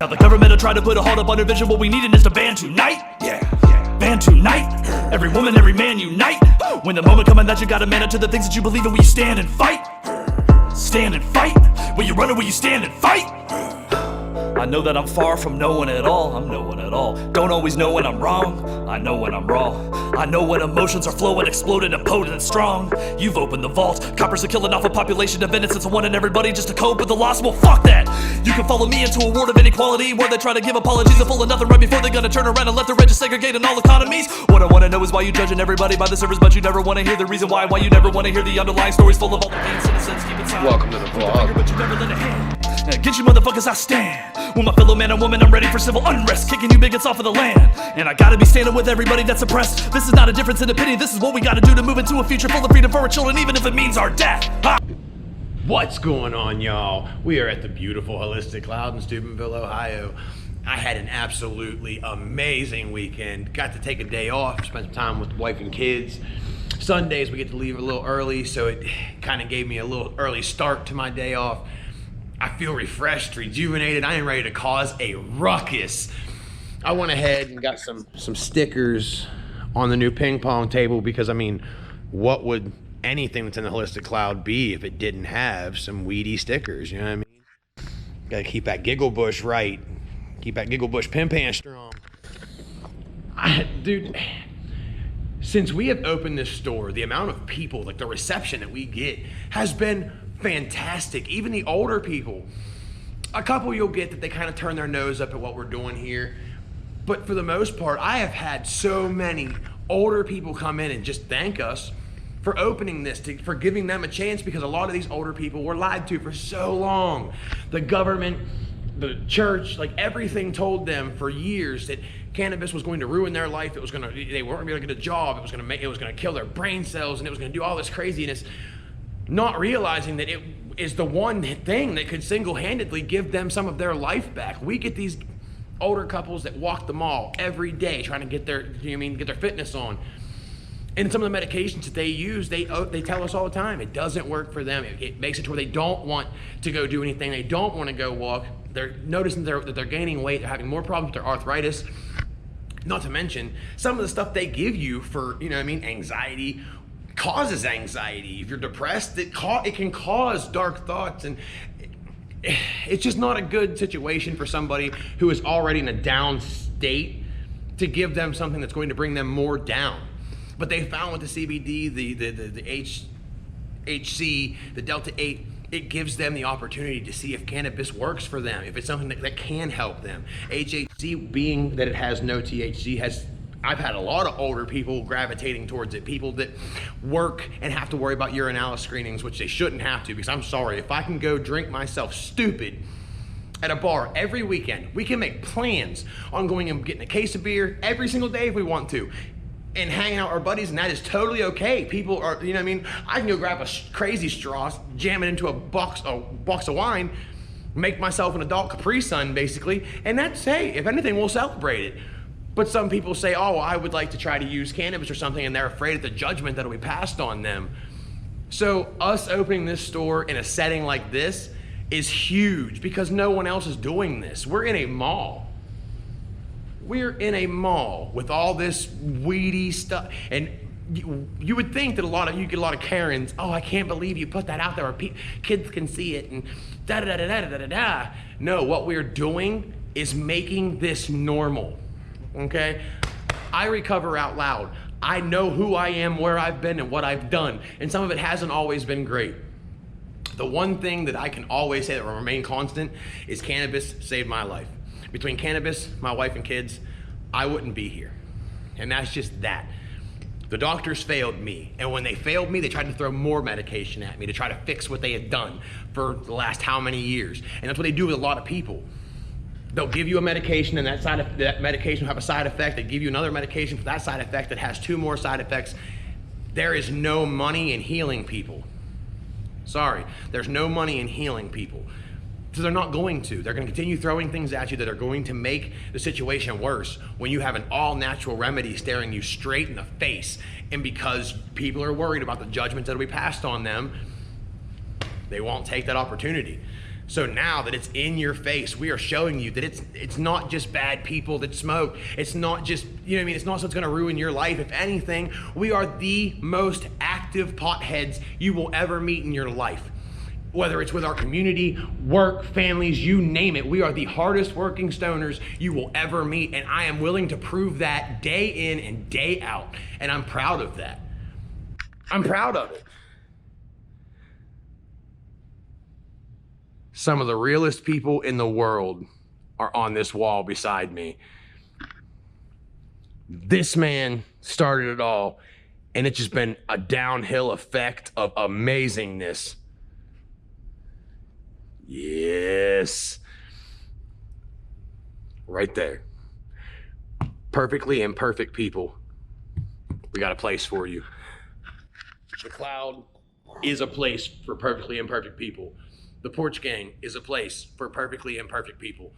Now the government will try to put a hold up on our vision. What we needin' is to ban tonight. Yeah, ban tonight. Every woman, every man unite. When the moment coming that you gotta man up to the things that you believe in, will you stand and fight? Stand and fight. Will you run or will you stand and fight? I know that I'm far from knowing it all. I'm knowing it all. Don't always know when I'm wrong. I know when I'm raw. I know when emotions are flowing, exploding and potent and strong. You've opened the vault. Coppers are killing off a population of innocents, one and everybody just to cope with the loss. Well, fuck that. You can follow me into a world of inequality where they try to give apologies and full of nothing right before they're gonna turn around and let the rich segregate in all economies. What I wanna know is why you judging everybody by the surface, but you never wanna hear the reason why. Why you never wanna hear the underlying stories full of all the pain citizens keep inside. Welcome to the vlog. But you never lend a hand. Against you motherfuckers I stand. With my fellow man and woman, I'm ready for civil unrest, kicking you bigots off of the land. And I gotta be standing with everybody that's oppressed. This is not a difference in opinion, this is what we gotta do to move into a future full of freedom for our children, even if it means our death. What's going on, y'all? We are at the beautiful Holistic Cloud in Steubenville, Ohio. I had an absolutely amazing weekend. Got to take a day off, spend some time with the wife and kids. Sundays we get to leave a little early, so it kind of gave me a little early start to my day off. I feel refreshed, rejuvenated. I am ready to cause a ruckus. I went ahead and got some stickers on the new ping pong table because, I mean, what would anything that's in the Holistic Cloud be if it didn't have some weedy stickers, you know what I mean? Gotta keep that GiggleBush right. Keep that GiggleBush pin pan strong. Dude, since we have opened this store, the amount of people, like the reception that we get has been fantastic. Even the older people. A couple you'll get that they kind of turn their nose up at what we're doing here. But for the most part, I have had so many older people come in and just thank us for opening this, for giving them a chance, because a lot of these older people were lied to for so long. The government, the church, like everything told them for years that cannabis was going to ruin their life. It was gonna, they weren't gonna get a job. It was gonna kill their brain cells, and it was gonna do all this craziness. Not realizing that it is the one thing that could single-handedly give them some of their life back. We get these older couples that walk the mall every day trying to get their, get their fitness on. And some of the medications that they use, they tell us all the time, it doesn't work for them. It makes it to where they don't want to go do anything. They don't want to go walk. They're noticing that they're gaining weight. They're having more problems with their arthritis. Not to mention some of the stuff they give you for, anxiety, causes anxiety. If you're depressed, it can cause dark thoughts, and it's just not a good situation for somebody who is already in a down state to give them something that's going to bring them more down. But they found with the CBD, the HC, the Delta 8, it gives them the opportunity to see if cannabis works for them, if it's something that can help them. HHC, being that it has no THC, I've had a lot of older people gravitating towards it, people that work and have to worry about urinalysis screenings, which they shouldn't have to, because I'm sorry, if I can go drink myself stupid at a bar every weekend, we can make plans on going and getting a case of beer every single day if we want to, and hanging out with our buddies, and that is totally okay. People are, I can go grab a crazy straw, jam it into a box of wine, make myself an adult Capri Sun, basically, and that's, hey, if anything, we'll celebrate it. But some people say, oh, well, I would like to try to use cannabis or something, and they're afraid of the judgment that will be passed on them. So us opening this store in a setting like this is huge because no one else is doing this. We're in a mall. We're in a mall with all this weedy stuff. And you would think that you get a lot of Karens, oh, I can't believe you put that out there, or kids can see it, and da-da-da-da-da-da-da-da. No, what we're doing is making this normal. Okay? I recover out loud. I know who I am, where I've been, and what I've done. And some of it hasn't always been great. The one thing that I can always say that will remain constant is cannabis saved my life. Between cannabis, my wife and kids, I wouldn't be here. And that's just that. The doctors failed me. And when they failed me, they tried to throw more medication at me to try to fix what they had done for the last how many years. And that's what they do with a lot of people. They'll give you a medication, and that medication will have a side effect. They give you another medication for that side effect that has 2 more side effects. There is no money in healing people. Sorry, there's no money in healing people. So they're not going to. They're going to continue throwing things at you that are going to make the situation worse when you have an all-natural remedy staring you straight in the face. And because people are worried about the judgments that will be passed on them, they won't take that opportunity. So now that it's in your face, we are showing you that it's not just bad people that smoke. It's not just, you know what I mean? It's not what's gonna ruin your life. If anything, we are the most active potheads you will ever meet in your life. Whether it's with our community, work, families, you name it. We are the hardest working stoners you will ever meet. And I am willing to prove that day in and day out. And I'm proud of that. I'm proud of it. Some of the realest people in the world are on this wall beside me. This man started it all, and it's just been a downhill effect of amazingness. Yes. Right there. Perfectly imperfect people. We got a place for you. The Cloud is a place for perfectly imperfect people. The Porch Gang is a place for perfectly imperfect people.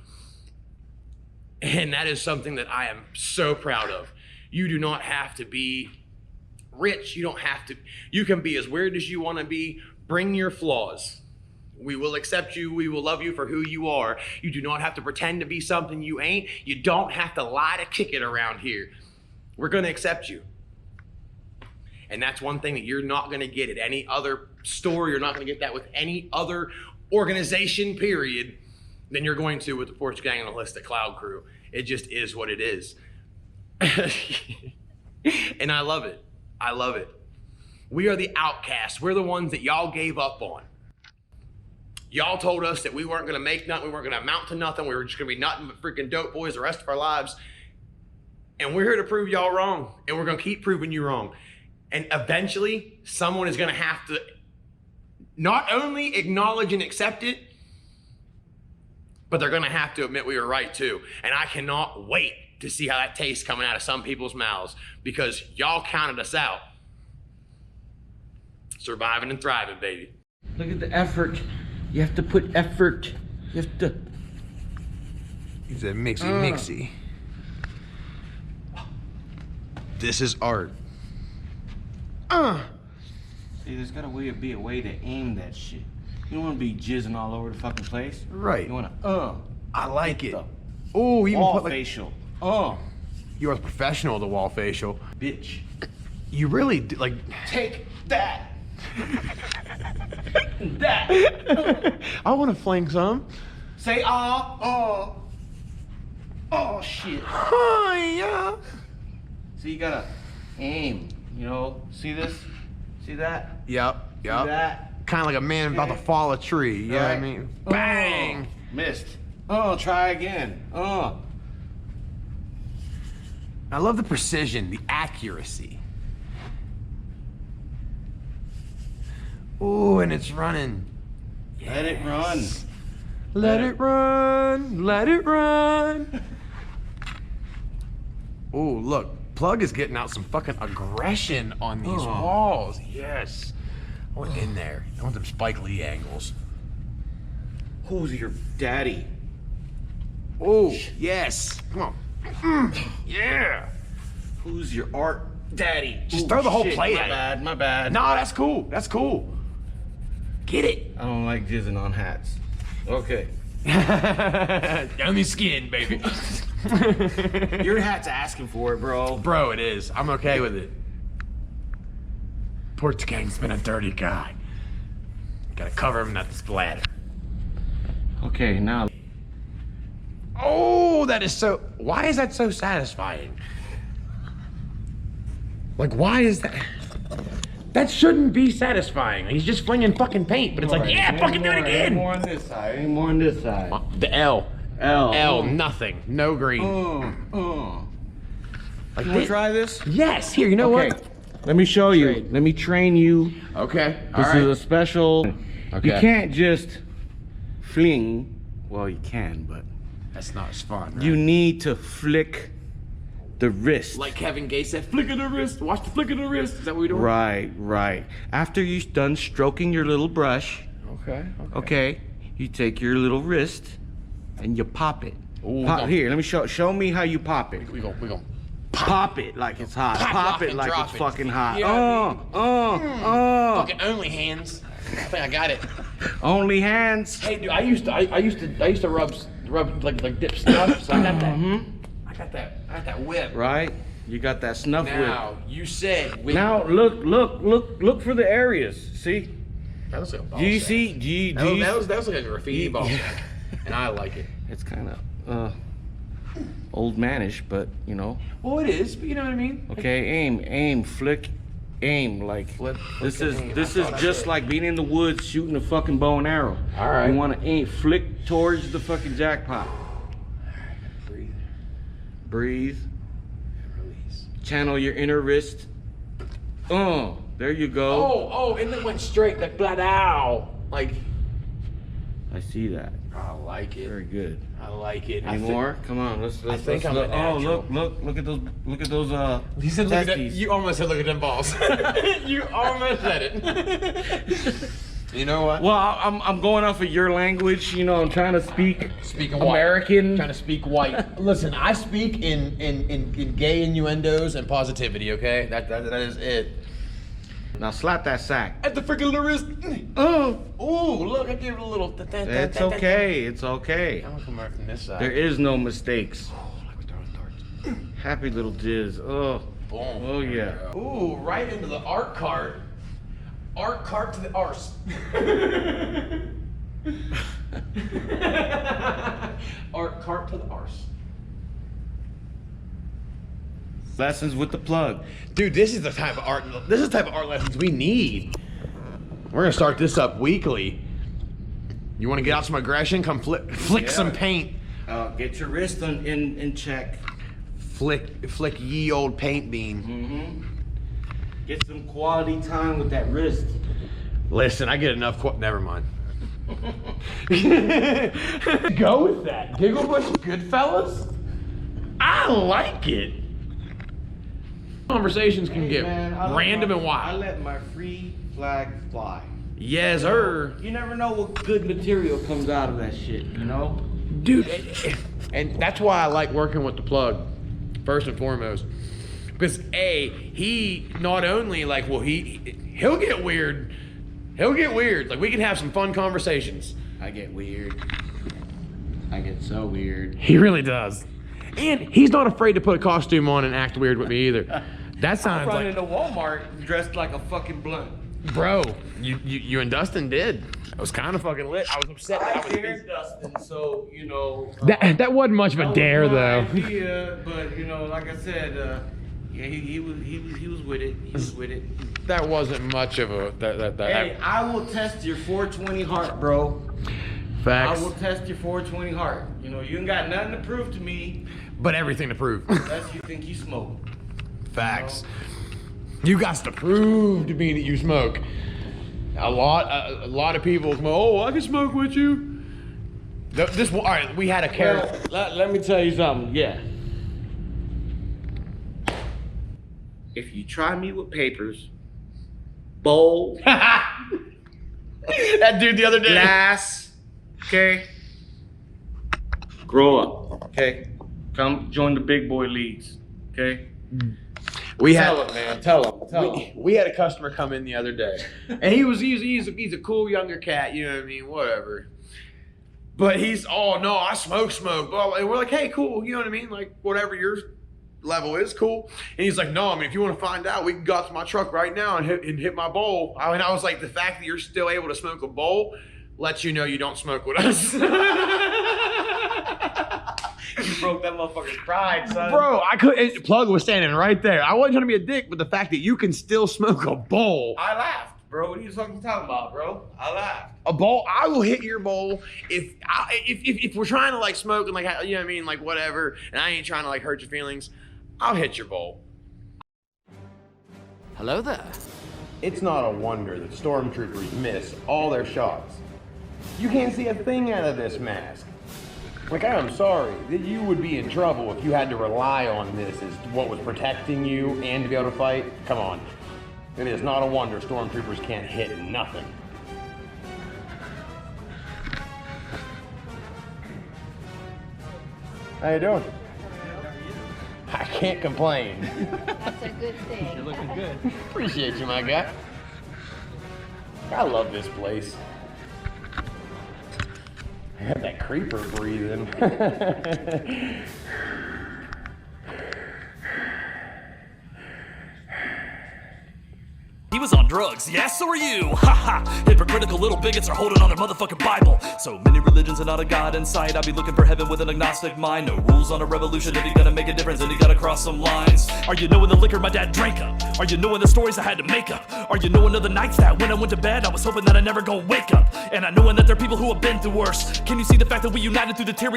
And that is something that I am so proud of. You do not have to be rich. You don't have to. You can be as weird as you want to be. Bring your flaws. We will accept you. We will love you for who you are. You do not have to pretend to be something you ain't. You don't have to lie to kick it around here. We're going to accept you. And that's one thing that you're not going to get at any other store. You're not going to get that with any other organization, period, than you're going to with the Porch Gang and the Holistic Cloud Crew. It just is what it is. And I love it. I love it. We are the outcasts. We're the ones that y'all gave up on. Y'all told us that we weren't going to make nothing. We weren't going to amount to nothing. We were just going to be nothing but freaking dope boys the rest of our lives. And we're here to prove y'all wrong. And we're going to keep proving you wrong. And eventually, someone is going to have to not only acknowledge and accept it, but they're going to have to admit we were right too. And I cannot wait to see how that tastes coming out of some people's mouths, because y'all counted us out. Surviving and thriving, baby. Look at the effort. You have to put effort. You have to. He said mixy. This is art. See, there's gotta be a way to aim that shit. You don't wanna be jizzing all over the fucking place. Right. You wanna, I like it. Oh, even wall put like, facial. you're a professional of the wall facial. Bitch. You really do, like. Take that. That. I want to fling some. Say oh shit. Yeah. So you gotta aim, you know? See this? See that? Yep. See that? Kind of like a man about to fall a tree. You know what I mean? Bang. Missed. Try again. I love the precision, the accuracy. Ooh, and it's running. Let it run. Let it run. Let it run. Ooh, look. Plug is getting out some fucking aggression on these walls. Yes. I want in there. I want them Spike Lee angles. Who's your daddy? Oh, yes. Come on. Yeah. Who's your art daddy? Just throw the whole shit. plate at it. My bad. No, that's cool. That's cool. Get it. I don't like jizzing on hats. Okay. Down the skin, baby. Your hat's asking for it, bro. Bro, it is. I'm okay with it. Porch Gang's been a dirty guy. Gotta cover him, not splatter. Okay, now. Oh, that is so. Why is that so satisfying? Like, why is that? That shouldn't be satisfying. He's just flinging fucking paint, but it's like, yeah, fucking do it again. Any more on this side. Any more on this side. The L. L. Nothing. No green. Like, You wanna try this? Yes. Here, you know what? Let me show you. Let me train you. Okay. This is a special. Okay. You can't just fling. Well, you can, but That's not as fun. Right? you need to flick the wrist. Like Kevin Gates said, flick of the wrist. Watch the flick of the wrist. Is that what we doing? Right. After you're done stroking your little brush, okay, you take your little wrist and you pop it. Ooh, Pop, no. here, let me show me how you pop it. We gon' Pop it like it's hot. Pop, Pop lock, it and like drop it's it. fucking hot. You know what I mean? Fucking fucking only hands. I think I got it. Only hands. Hey, dude, I used to rub like dip stuff. So I got that. I got that whip. Right? You got that snuff Now whip. you said whip. Now look for the areas. See? That looks like a ball Do you sack. see? That was like a graffiti ball sack, and I like it. It's kind of old manish, but you know. Well, it is, but you know what I mean. Okay, aim, flick, aim. Like this is just like being in the woods shooting a fucking bow and arrow. All right. You want to aim, flick towards the fucking jackpot. Breathe. Release. Channel your inner wrist. There you go. Oh, and then went straight like flat ow. Like I see that. I like it. Very good. I like it. Any more? Come on, let's think I'm look. a Oh, natural. look at those He said, "Look at that." testes. You almost said, "Look at them balls." You almost said it. You know what? Well, I'm going off of your language. You know, I'm trying to speak Speaking American. Trying to speak white. Listen, I speak in gay innuendos and positivity. Okay, that is it. Now slap that sack. At the freaking little wrist. Ooh, look! I gave it a little. It's okay. It's okay. I'm gonna come right from this side. There is no mistakes. Oh, like we're throwing darts. Happy little jizz. Oh. Boom. Oh yeah. Ooh, right into the art cart. Art cart to the arse. Art cart to the arse. Lessons with the plug. Dude, this is the type of art. This is the type of art lessons we need. We're gonna start this up weekly. You want to get out some aggression? Come flick some paint. Get your wrist in check. Flick ye old paint bean. Get some quality time with that wrist. Listen, I get enough. Never mind. Go with that. GiggleBush, Goodfellas. I like it. Conversations can get random and I wild. let my free flag fly. Yes, sir. You never know what good material comes out of that shit, you know? Dude, and that's why I like working with the plug, first and foremost. Because he not only like, well, he'll get weird. He'll get weird. Like, we can have some fun conversations. I get weird. I get so weird. He really does. And he's not afraid to put a costume on and act weird with me either. That sounds I run like, into Walmart dressed like a fucking blunt. bro, you and Dustin did. I was kind of fucking lit. I was upset that I was dared Dustin, so, you know. That wasn't much of a dare, though. Idea, but, you know, like I said, yeah, he was with it. He was with it. That wasn't much of a... Hey, I will test your 420 heart, bro. Facts. I will test your 420 heart. You know, you ain't got nothing to prove to me. But everything to prove. Unless you think you smoke. Facts. You got to prove to me that you smoke. A lot of people smoke. Oh, I can smoke with you. All right, we had a character. Well, let me tell you something. Yeah. If you try me with papers, bowl, That dude the other day. glass, okay? Grow up, okay? Come join the big boy leagues, okay? We Tell had him, man. Tell him. we had a customer come in the other day, and he's a cool younger cat. You know what I mean? Whatever. But he's, oh no, I smoke. Blah, blah. And we're like, hey, cool. You know what I mean? Like, whatever your level is, cool. And he's like, no, I mean, if you want to find out, we can go out to my truck right now and hit my bowl. And I was like, the fact that you're still able to smoke a bowl lets you know you don't smoke with us. You broke that motherfucker's pride, son. Bro, I couldn't. Plug was standing right there. I wasn't trying to be a dick, but the fact that you can still smoke a bowl. I laughed, bro. What are you fucking talking about, bro? I laughed. A bowl, I will hit your bowl if we're trying to like smoke and like, you know what I mean, like whatever, and I ain't trying to like hurt your feelings. I'll hit your bowl. Hello there. It's not a wonder that stormtroopers miss all their shots. You can't see a thing out of this mask. Like, I'm sorry that you would be in trouble if you had to rely on this as what was protecting you and to be able to fight. Come on. It is not a wonder stormtroopers can't hit nothing. How you doing? I can't complain. That's a good thing. You're looking good. Appreciate you, my guy. I love this place. I have that creeper breathing. He was on drugs, yes, so are you. Haha, hypocritical little bigots are holding on their motherfucking Bible. So many religions and not a God in sight. I'll be looking for heaven with an agnostic mind. No rules on a revolution. If you gotta make a difference, then you gotta cross some lines. Are you knowing the liquor my dad drank up? Are you knowing the stories I had to make up? Are you knowing of the nights that when I went to bed, I was hoping that I never gonna wake up? And I knowing that there are people who have been through worse. Can you see the fact that we united through the tyranny